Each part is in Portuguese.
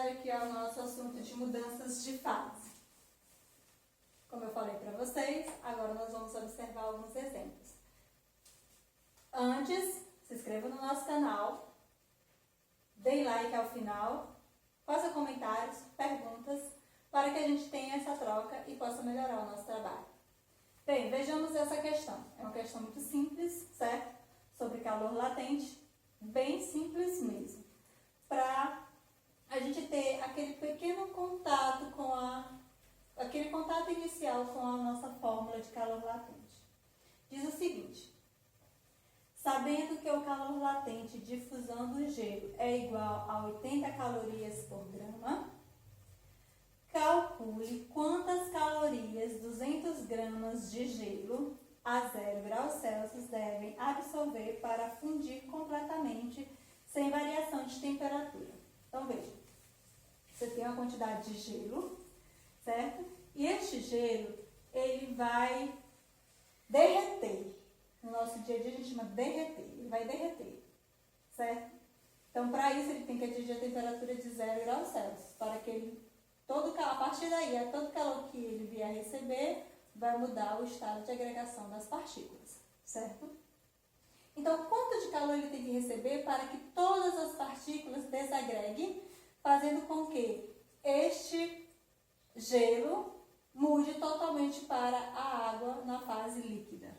aqui ao nosso assunto de mudanças de fase. Como eu falei para vocês, agora nós vamos observar alguns exemplos. Antes, se inscreva no nosso canal, dê like ao final, faça comentários, perguntas, para que a gente tenha essa troca e possa melhorar o nosso trabalho. Bem, vejamos essa questão. É uma questão muito simples, certo? Sobre calor latente, bem simples mesmo. Para a gente ter aquele pequeno contato aquele contato inicial com a nossa fórmula de calor latente. Diz o seguinte: sabendo que o calor latente de fusão do gelo é igual a 80 calorias por grama, calcule quantas calorias 200 gramas de gelo a 0 graus Celsius devem absorver para fundir completamente sem variação de temperatura. Então, veja, você tem uma quantidade de gelo, certo? E este gelo, ele vai derreter. No nosso dia a dia a gente chama derreter. Ele vai derreter, certo? Então, para isso, ele tem que atingir a temperatura de 0 graus Celsius, para que ele, a partir daí, todo calor que ele vier receber, vai mudar o estado de agregação das partículas, certo? Então, quanto de calor ele tem que receber para que todas as partículas desagreguem, fazendo com que este gelo mude totalmente para a água na fase líquida.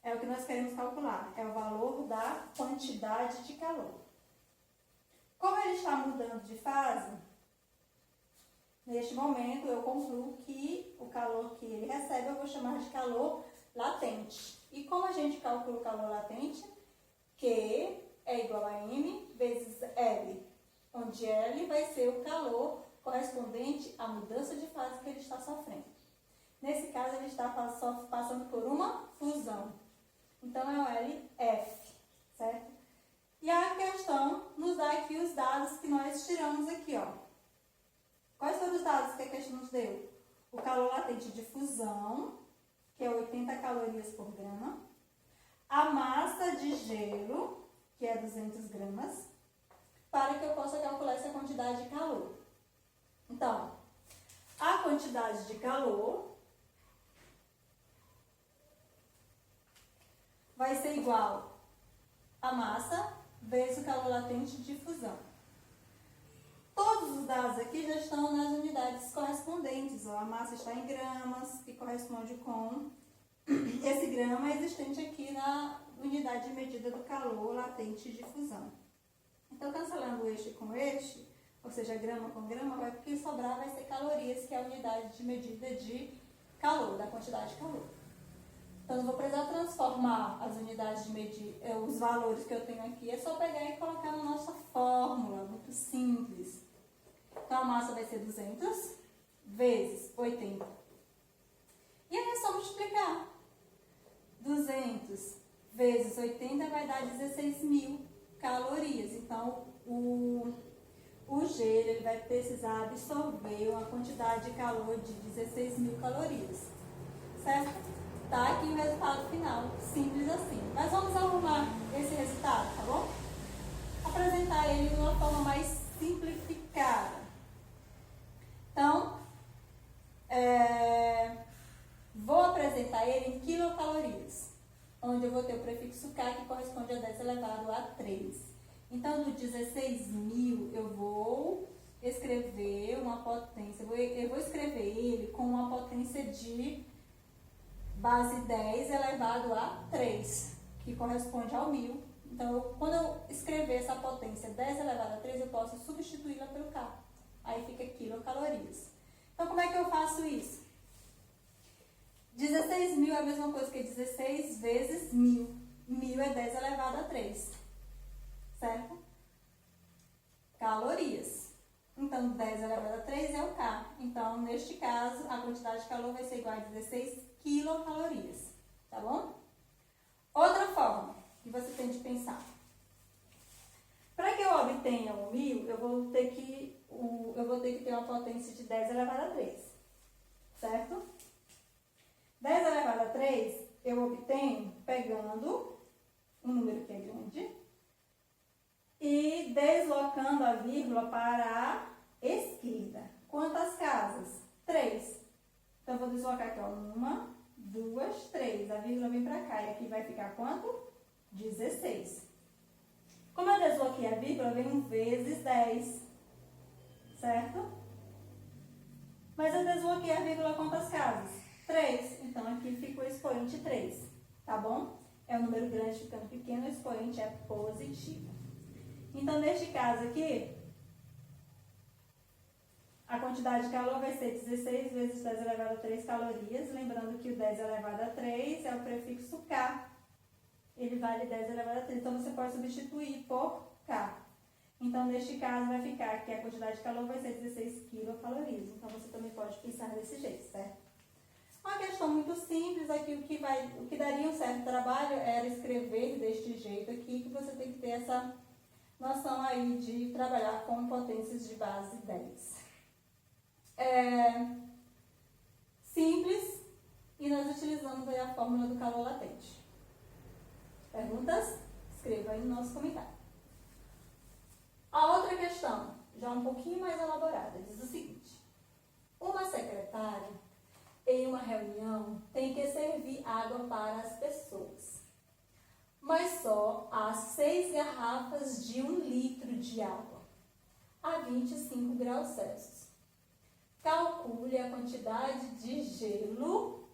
É o que nós queremos calcular, é o valor da quantidade de calor. Como ele está mudando de fase, neste momento eu concluo que o calor que ele recebe eu vou chamar de calor latente. E como a gente calcula o calor latente? Q é igual a M vezes L, onde L vai ser o calor correspondente à mudança de fase que ele está sofrendo. Nesse caso, ele está passando por uma fusão. Então, é o LF, certo? E a questão nos dá aqui os dados que nós tiramos aqui, ó. Quais foram os dados que a questão nos deu? O calor latente de fusão, que é 80 calorias por grama. A massa de gelo, que é 200 gramas, para que eu possa calcular essa quantidade de calor. Então, a quantidade de calor vai ser igual a massa vezes o calor latente de fusão. Todos os dados aqui já estão nas unidades correspondentes. Ó. A massa está em gramas, que corresponde com esse grama existente aqui na unidade de medida do calor latente de fusão. Então, cancelando este com este, ou seja, grama com grama, o que sobrar vai ser calorias, que é a unidade de medida de calor, da quantidade de calor. Então, eu vou precisar transformar as unidades de medida, os valores que eu tenho aqui, é só pegar e colocar na nossa fórmula, muito simples. Então, a massa vai ser 200 vezes 80. E aí é só multiplicar. 200 vezes 80 vai dar 16.000 calorias. Então, o gelo ele vai precisar absorver uma quantidade de calor de 16.000 calorias. Certo? Tá aqui o resultado final. Simples assim. Mas vamos arrumar esse resultado, tá bom? Apresentar ele de uma forma mais simplificada. Então, vou apresentar ele em quilocalorias, onde eu vou ter o prefixo K, que corresponde a 10 elevado a 3. Então, do 16.000, eu vou escrever uma potência, eu vou escrever ele com uma potência de base 10 elevado a 3, que corresponde ao 1.000. Então, quando eu escrever essa potência 10 elevado a 3, eu posso substituí-la pelo K. Aí fica quilocalorias. Então, como é que eu faço isso? 16.000 é a mesma coisa que 16 vezes 1.000. 1.000 é 10 elevado a 3. Certo? Calorias. Então, 10 elevado a 3 é o K. Então, neste caso, a quantidade de calor vai ser igual a 16 quilocalorias. Tá bom? Outra forma que você tem de pensar. Para que eu obtenha o 1.000, eu vou ter que ter uma potência de 10 elevado a 3. Certo? 10 elevado a 3, eu obtenho pegando um número que é grande e deslocando a vírgula para a esquerda. Quantas casas? 3. Então, eu vou deslocar aqui, ó, 1, 2, 3. A vírgula vem para cá. E aqui vai ficar quanto? 16. Como eu desloquei a vírgula, vem 1 vezes 10. Certo? Mas eu desloquei a vírgula quantas casas? 3. Então, aqui fica o expoente 3. Tá bom? É um número grande ficando pequeno, o expoente é positivo. Então, neste caso aqui, a quantidade de calor vai ser 16 vezes 10 elevado a 3 calorias. Lembrando que o 10 elevado a 3 é o prefixo K. Ele vale 10 elevado a 3. Então, você pode substituir por K. Então, neste caso, vai ficar que a quantidade de calor vai ser 16 quilocalorias. Então, você também pode pensar desse jeito, certo? Uma questão muito simples aqui, o que daria um certo trabalho era escrever deste jeito aqui, que você tem que ter essa noção aí de trabalhar com potências de base 10. Simples, e nós utilizamos aí a fórmula do calor latente. Perguntas? Escreva aí no nosso comentário. A outra questão, já um pouquinho mais elaborada, diz o seguinte: uma secretária, em uma reunião, tem que servir água para as pessoas, mas só há 6 garrafas de 1 litro de água, a 25 graus Celsius. Calcule a quantidade de gelo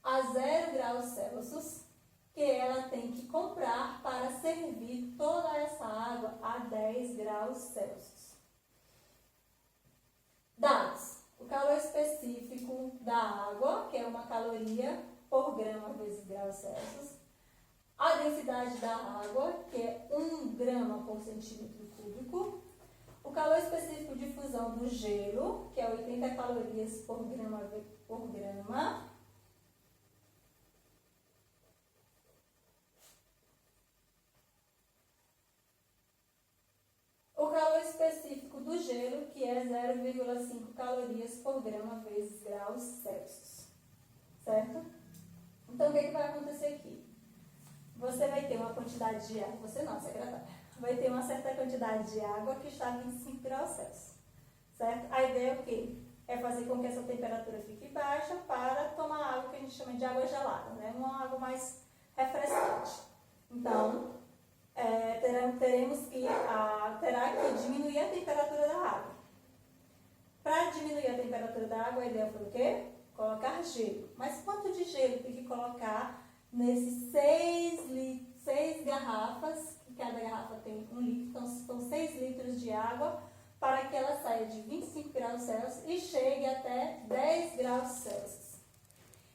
a 0 graus Celsius que ela tem que comprar para servir toda essa água a 10 graus Celsius. Dados: o calor específico da água, que é 1 caloria por grama vezes graus Celsius. A densidade da água, que é 1 grama por centímetro cúbico. O calor específico de fusão do gelo, que é 80 calorias por grama. O calor específico do gelo, que é 0,5 calorias por grama vezes graus Celsius. Certo? Então, o que vai acontecer aqui? Você vai ter uma quantidade de água, você não, secretária, vai ter uma certa quantidade de água que está a 25 graus Celsius. Certo? A ideia é o quê? É fazer com que essa temperatura fique baixa para tomar água que a gente chama de água gelada, né? Uma água mais refrescante. Então, terá que diminuir a temperatura da água. Para diminuir a temperatura da água, a ideia foi o quê? Colocar gelo. Mas quanto de gelo tem que colocar nesses 6 garrafas, que cada garrafa tem 1 litro, então são 6 litros de água, para que ela saia de 25 graus Celsius e chegue até 10 graus Celsius.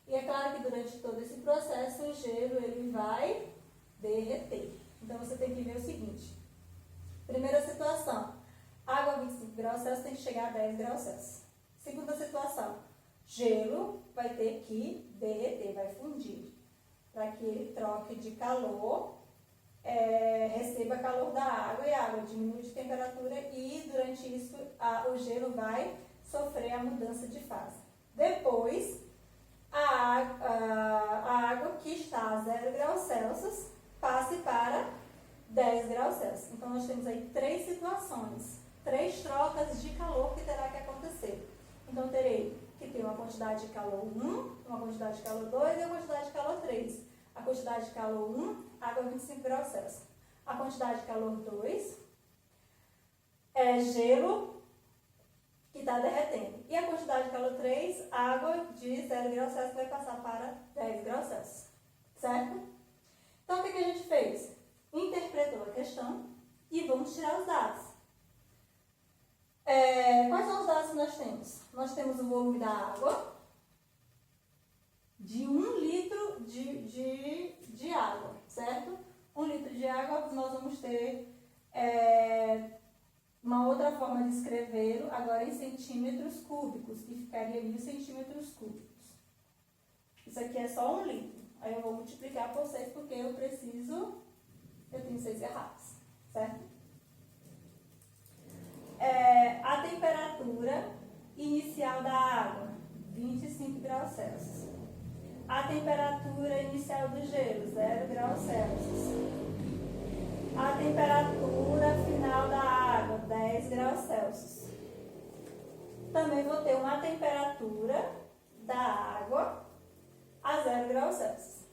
E é claro que durante todo esse processo o gelo ele vai derreter. Então você tem que ver o seguinte: primeira situação, água a 25 graus Celsius tem que chegar a 10 graus Celsius. Segunda situação, gelo vai ter que derreter, vai fundir, para que ele troque de calor, receba calor da água e a água diminui de temperatura e durante isso o gelo vai sofrer a mudança de fase. Depois, a água que está a 0 graus Celsius passe para 10 graus Celsius. Então, nós temos aí 3 situações, 3 trocas de calor que terá que acontecer. Então, terei que ter uma quantidade de calor 1, uma quantidade de calor 2 e uma quantidade de calor 3. A quantidade de calor 1, água a 25 graus Celsius. A quantidade de calor 2 é gelo que está derretendo. E a quantidade de calor 3, água de 0 graus Celsius vai passar para 10 graus Celsius. Certo? Então, o que a gente fez? Interpretou a questão e vamos tirar os dados. Quais são os dados que nós temos? Nós temos o volume da água, de 1 litro de água, certo? 1 litro de água, nós vamos ter uma outra forma de escrevê-lo, agora em centímetros cúbicos, que ficaria 1000 centímetros cúbicos. Isso aqui é só 1 litro. Aí eu vou multiplicar por 6 porque eu tenho 6 garrafas, certo? A temperatura inicial da água, 25 graus Celsius. A temperatura inicial do gelo, 0 graus Celsius. A temperatura final da água, 10 graus Celsius. Também vou ter uma temperatura da água a 0 graus Celsius.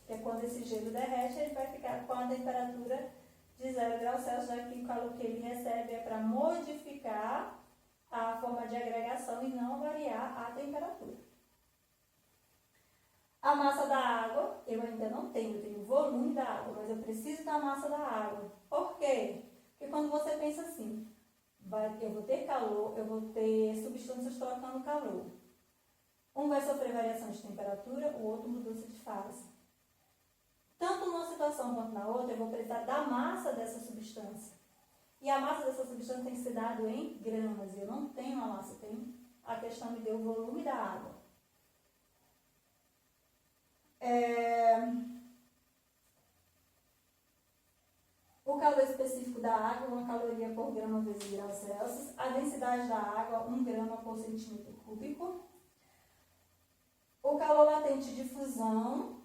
Que é quando esse gelo derrete, ele vai ficar com a temperatura de 0 graus Celsius, já que o calor que ele recebe é para modificar a forma de agregação e não variar a temperatura. A massa da água, eu ainda não tenho, eu tenho o volume da água, mas eu preciso da massa da água. Por quê? Porque quando você pensa assim, eu vou ter calor, eu vou ter substâncias trocando calor. Um vai sofrer variação de temperatura, o outro mudança de fase. Tanto numa situação quanto na outra, eu vou precisar da massa dessa substância. E a massa dessa substância tem que ser dada em gramas. Eu não tenho a massa, a questão me deu o volume da água. O calor específico da água, 1 caloria por grama vezes graus Celsius. A densidade da água, 1 grama por centímetro cúbico. O calor latente de fusão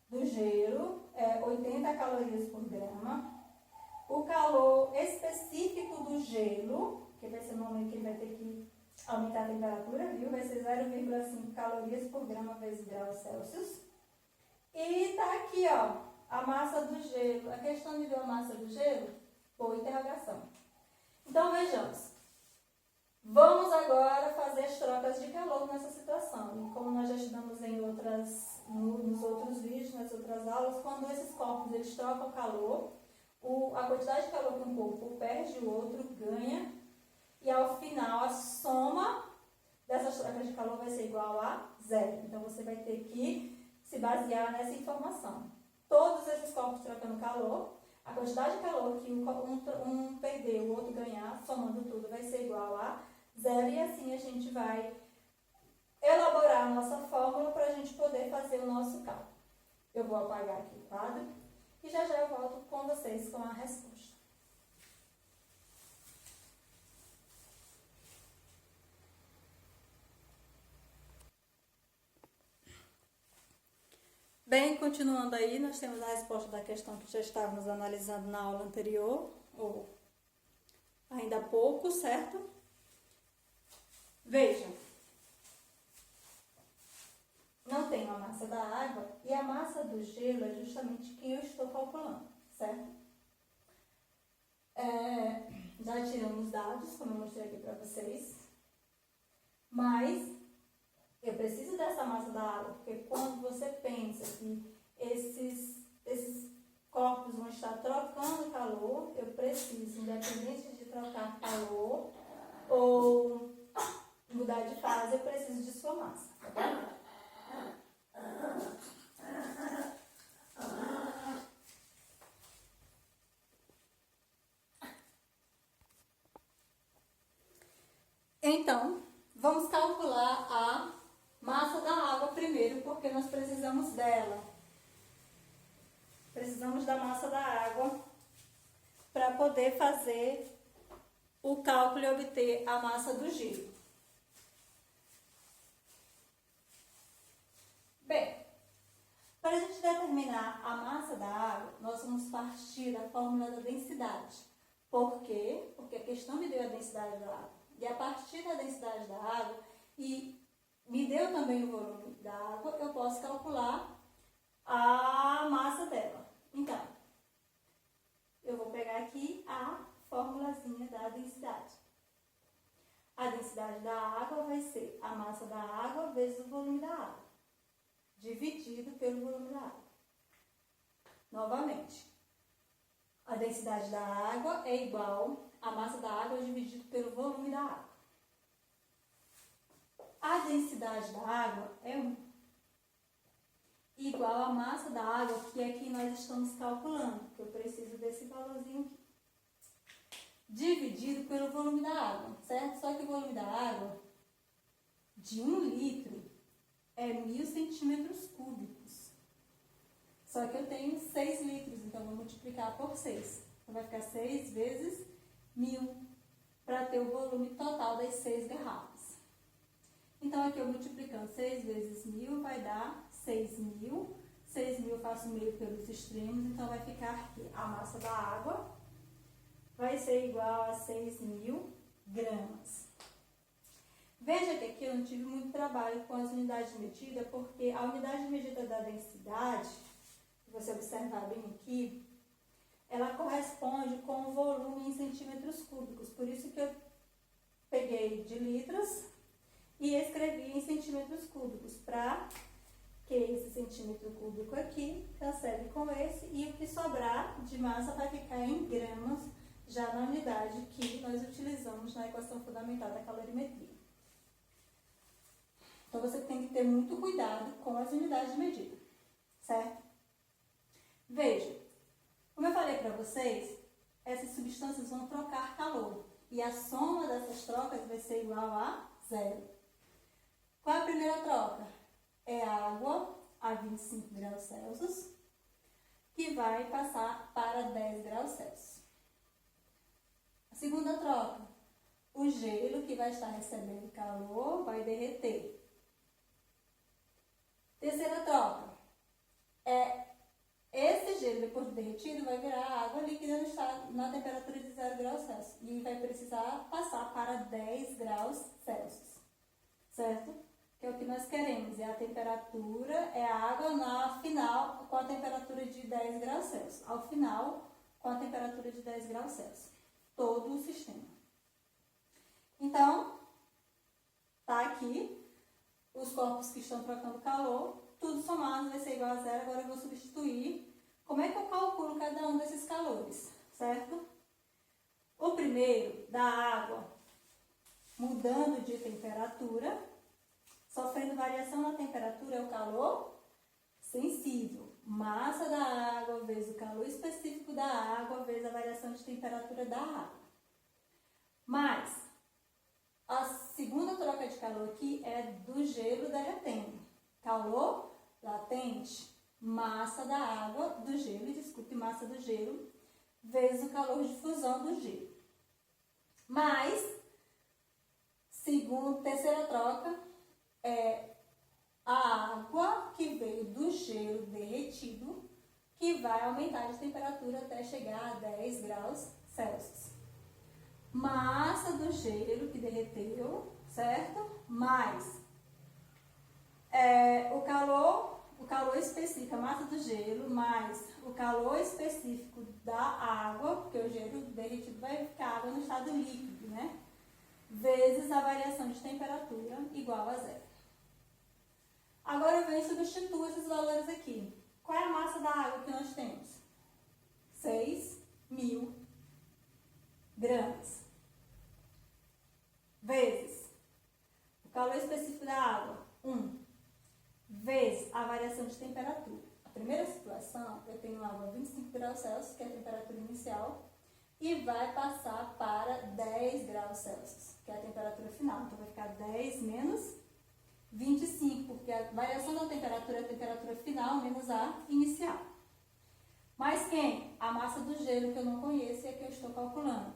do gelo é 80 calorias por grama. O calor específico do gelo, que vai ser no momento que ele vai ter que aumentar a temperatura, viu? Vai ser 0,5 calorias por grama vezes graus Celsius. E tá aqui, ó, a massa do gelo. A questão de ver a massa do gelo, boa interrogação. Então, vejamos. Vamos agora fazer as trocas de calor nessa situação. E como nós já estudamos nos outros vídeos, nas outras aulas, quando esses corpos eles trocam calor, a quantidade de calor que um corpo perde, o outro ganha. E ao final, a soma dessas trocas de calor vai ser igual a 0. Então, você vai ter que se basear nessa informação. Todos esses corpos trocando calor, a quantidade de calor que um perder, o outro ganhar, somando tudo, vai ser igual a 0. E assim a gente vai elaborar a nossa fórmula para a gente poder fazer o nosso cálculo. Eu vou apagar aqui o quadro e já eu volto com vocês com a resposta. Bem, continuando aí, nós temos a resposta da questão que já estávamos analisando na aula anterior, ou ainda há pouco, certo? Veja, não tenho a massa da água e a massa do gelo é justamente quem eu estou calculando, certo? Já tiramos os dados, como eu mostrei aqui para vocês, mas eu preciso dessa massa da água, porque quando você pensa que esses corpos vão estar trocando calor, eu preciso, independente de trocar calor ou mudar de fase, eu preciso de sua massa, tá bom? Então, vamos calcular a massa da água primeiro, porque nós precisamos dela. Precisamos da massa da água para poder fazer o cálculo e obter a massa do gelo. Bem, para a gente determinar a massa da água, nós vamos partir da fórmula da densidade. Por quê? Porque a questão me deu a densidade da água. E a partir da densidade da água, e me deu também o volume da água, eu posso calcular a massa dela. Então, eu vou pegar aqui a formulazinha da densidade. A densidade da água vai ser a massa da água vezes o volume da água, dividido pelo volume da água. Novamente, a densidade da água é igual a massa da água dividido pelo volume da água. A densidade da água é 1, igual a massa da água, que aqui nós estamos calculando, que eu preciso desse valorzinho aqui, dividido pelo volume da água, certo? Só que o volume da água de 1 litro é 1000 centímetros cúbicos. Só que eu tenho 6 litros, então vou multiplicar por 6. Então vai ficar 6 vezes 1000, para ter o volume total das 6 garrafas. Então aqui eu multiplicando 6 vezes 1000 vai dar 6.000 6.000 eu faço meio pelos extremos, então vai ficar aqui. A massa da água vai ser igual a 6.000 gramas. Veja que aqui eu não tive muito trabalho com as unidades de medida, porque a unidade de medida da densidade, se você observar bem aqui, ela corresponde com o volume em centímetros cúbicos. Por isso que eu peguei de litros e escrevi em centímetros cúbicos, para que esse centímetro cúbico aqui cancele com esse, e o que sobrar de massa vai ficar em gramas, já na unidade que nós utilizamos na equação fundamental da calorimetria. Então, você tem que ter muito cuidado com as unidades de medida, certo? Veja, como eu falei para vocês, essas substâncias vão trocar calor, e a soma dessas trocas vai ser igual a 0. Qual é a primeira troca? É água a 25 graus Celsius, que vai passar para 10 graus Celsius. A segunda troca, o gelo que vai estar recebendo calor vai derreter. Terceira troca, esse gelo depois de derretido vai virar água líquida na temperatura de 0 graus Celsius e vai precisar passar para 10 graus Celsius, certo? Que é o que nós queremos, a temperatura, a água na final com a temperatura de 10 graus Celsius, ao final com a temperatura de 10 graus Celsius, todo o sistema. Então, tá aqui os corpos que estão trocando calor, tudo somado vai ser igual a 0. Agora eu vou substituir. Como é que eu calculo cada um desses calores, certo? O primeiro, da água, mudando de temperatura, sofrendo variação na temperatura, é o calor sensível. Massa da água vezes o calor específico da água vezes a variação de temperatura da água. Mas a segunda troca de calor aqui é do gelo derretendo. Calor latente, massa da água do gelo, massa do gelo, vezes o calor de fusão do gelo. Mais, terceira troca é a água que veio do gelo derretido, que vai aumentar de temperatura até chegar a 10 graus Celsius. Massa do gelo que derreteu, certo? Mais o calor específico, a massa do gelo, mais o calor específico da água, porque o gelo derretido vai ficar água no estado líquido, né? Vezes a variação de temperatura igual a 0. Agora eu venho e substituo esses valores aqui. Qual é a massa da água que nós temos? 6.000 gramas. Vezes o calor específico da água, 1. Vezes a variação de temperatura. A primeira situação, eu tenho água a 25 graus Celsius, que é a temperatura inicial, e vai passar para 10 graus Celsius, que é a temperatura final. Então, vai ficar 10 menos 25, porque a variação da temperatura é a temperatura final menos a inicial. Mas quem? A massa do gelo, que eu não conheço e é que eu estou calculando.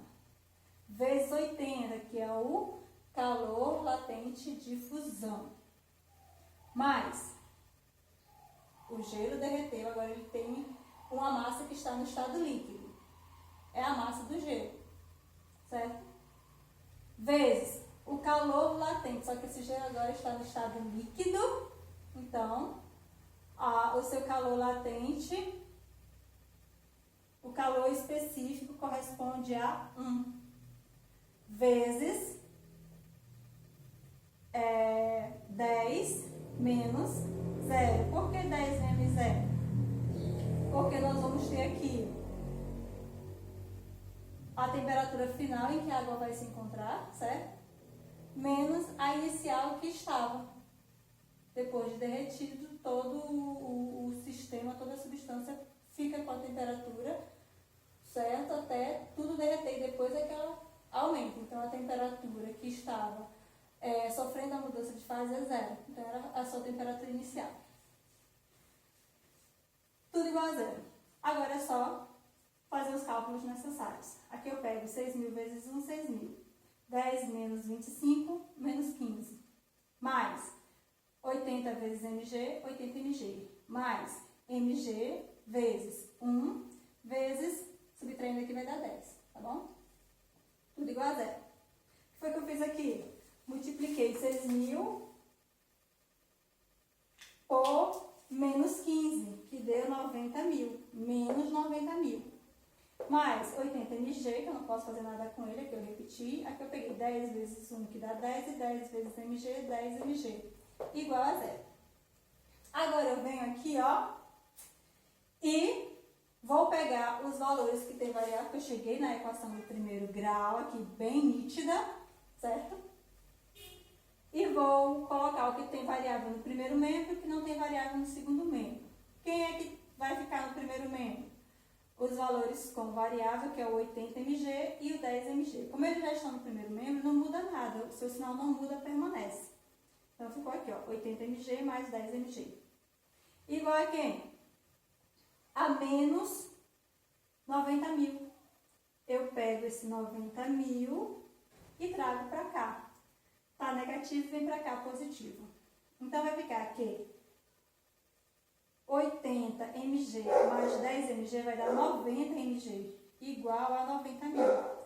Vezes 80, que é o calor latente de fusão. Mais o gelo derreteu, agora ele tem uma massa que está no estado líquido. É a massa do gelo, certo? Vezes o calor latente, só que esse gelo agora está no estado líquido, então o seu calor latente, o calor específico corresponde a 1 vezes 10 menos 0. Por que 10 menos 0? Porque nós vamos ter aqui a temperatura final em que a água vai se encontrar, certo? Menos a inicial que estava. Depois de derretido, todo o sistema, toda a substância fica com a temperatura, certo? Até tudo derreter e depois é que ela aumenta. Então, a temperatura que estava sofrendo a mudança de fase é 0. Então, era a sua temperatura inicial. Tudo igual a 0. Agora é só fazer os cálculos necessários. Aqui eu pego 6.000 vezes 1, 6.000. 10 menos 25, menos 15. Mais 80 vezes mg, 80 mg. Mais mg vezes 1 vezes, subtraindo aqui vai dar 10, tá bom? Tudo igual a zero. O que foi que eu fiz aqui? Multipliquei 6.000 por menos 15, que deu 90.000, menos 90.000. Mais 80 mg, que eu não posso fazer nada com ele, aqui eu repeti. Aqui eu peguei 10 vezes 1, que dá 10, e 10 vezes mg, 10 mg, igual a zero. Agora eu venho aqui, ó, e vou pegar os valores que tem variável, que eu cheguei na equação do primeiro grau, aqui bem nítida, certo? E vou colocar o que tem variável no primeiro membro e o que não tem variável no segundo membro. Quem é que vai ficar no primeiro membro? Os valores com variável, que é o 80 mg e o 10 mg. Como eles já estão no primeiro membro, não muda nada. O seu sinal não muda, permanece. Então, ficou aqui, ó, 80 mg mais 10 mg. Igual a quem? A menos 90.000. Eu pego esse 90.000 e trago para cá. Tá negativo, vem para cá positivo. Então, vai ficar aqui 80 mg mais 10 mg vai dar 90 mg, igual a 90.000.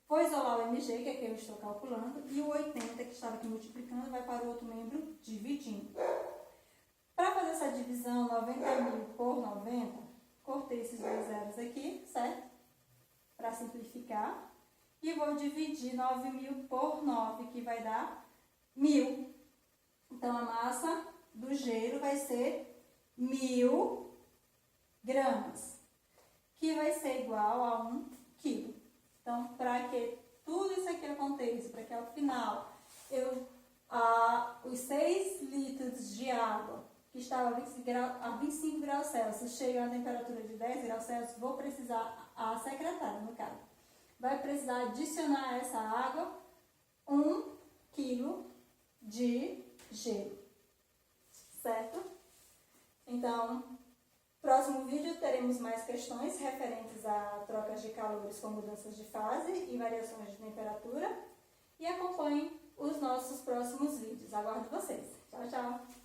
Vou isolar o mg, que é que eu estou calculando, e o 80, que estava aqui multiplicando, vai para o outro membro dividindo. Para fazer essa divisão, 90.000 por 90, cortei esses dois zeros aqui, certo? Para simplificar. E vou dividir 9.000 por 9, que vai dar 1.000. Então, a massa do gelo vai ser 1.000 gramas, que vai ser igual a 1 quilo. Então, para que tudo isso aqui aconteça, para que ao final os 6 litros de água, que estava a 25 graus Celsius, chegam a temperatura de 10 graus Celsius, vou precisar, a secretária, no caso, vai precisar adicionar a essa água 1 quilo de gelo, certo? Então, próximo vídeo teremos mais questões referentes a trocas de calores com mudanças de fase e variações de temperatura. E acompanhem os nossos próximos vídeos. Aguardo vocês. Tchau, tchau!